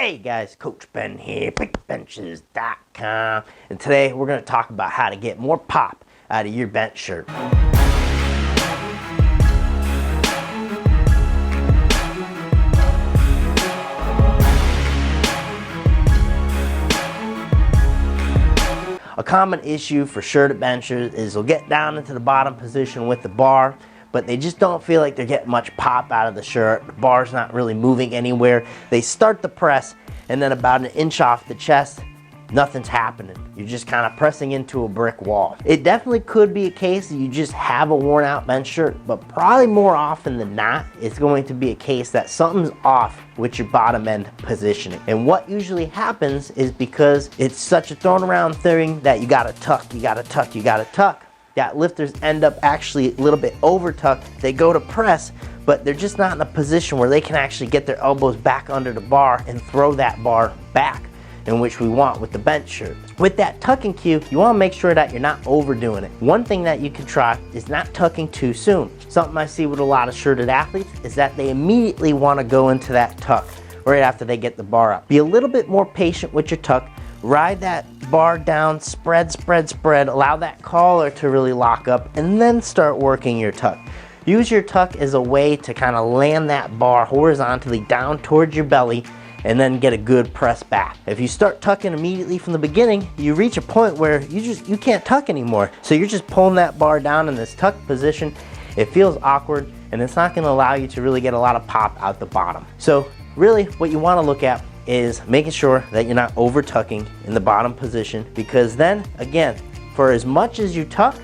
Hey guys, Coach Ben here, bigbenchas.com, and today we're going to talk about how to get more pop out of your bench shirt. A common issue for shirted benchers is they'll get down into the bottom position with the bar, but they just don't feel like they're getting much pop out of the shirt. The bar's not really moving anywhere. They start the press, and then about an inch off the chest, nothing's happening. You're just kind of pressing into a brick wall. It definitely could be a case that you just have a worn out bench shirt, but probably more often than not, it's going to be a case that something's off with your bottom end positioning. And what usually happens is because it's such a thrown around thing that you gotta tuck, you gotta tuck, you gotta tuck, that lifters end up actually a little bit over tucked. They go to press, but they're just not in a position where they can actually get their elbows back under the bar and throw that bar back, in which we want with the bench shirt. With that tucking cue, you want to make sure that you're not overdoing it. One thing that you can try is not tucking too soon. Something I see with a lot of shirted athletes is that they immediately want to go into that tuck right after they get the bar up. Be a little bit more patient with your tuck. Ride that bar down, spread, spread, spread. Allow that collar to really lock up, and then start working your tuck. Use your tuck as a way to kind of land that bar horizontally down towards your belly, and then get a good press back. If you start tucking immediately from the beginning, you reach a point where you can't tuck anymore. So you're just pulling that bar down in this tuck position. It feels awkward, and it's not gonna allow you to really get a lot of pop out the bottom. So really what you wanna look at is making sure that you're not over tucking in the bottom position, because then again, for as much as you tuck,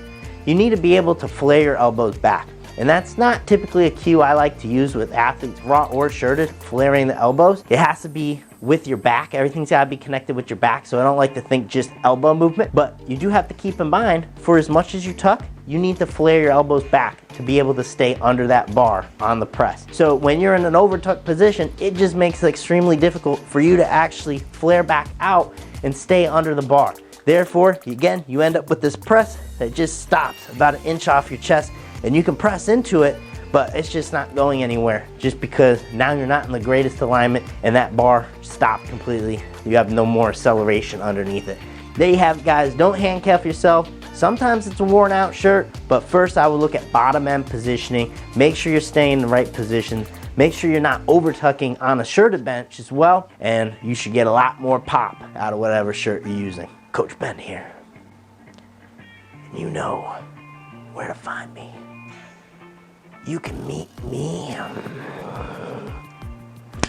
you need to be able to flare your elbows back. And that's not typically a cue I like to use with athletes, raw or shirted, flaring the elbows. It has to be with your back. Everything's gotta be connected with your back, so I don't like to think just elbow movement, but you do have to keep in mind, for as much as you tuck, you need to flare your elbows back to be able to stay under that bar on the press. So when you're in an over tuck position, it just makes it extremely difficult for you to actually flare back out and stay under the bar. Therefore, again, you end up with this press that just stops about an inch off your chest, and you can press into it, but it's just not going anywhere, just because now you're not in the greatest alignment and that bar stopped completely. You have no more acceleration underneath it. There you have it, guys. Don't handcuff yourself. Sometimes it's a worn out shirt, but first I would look at bottom end positioning. Make sure you're staying in the right position. Make sure you're not over tucking on a shirted bench as well, and you should get a lot more pop out of whatever shirt you're using. Coach Ben here. And you know where to find me. You can meet me on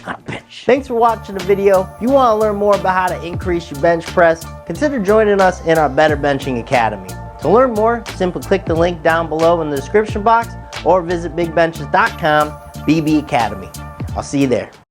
a bench. Thanks for watching the video. If you want to learn more about how to increase your bench press, consider joining us in our Better Benching Academy. To learn more, simply click the link down below in the description box or visit bigbenchas.com, BB Academy. I'll see you there.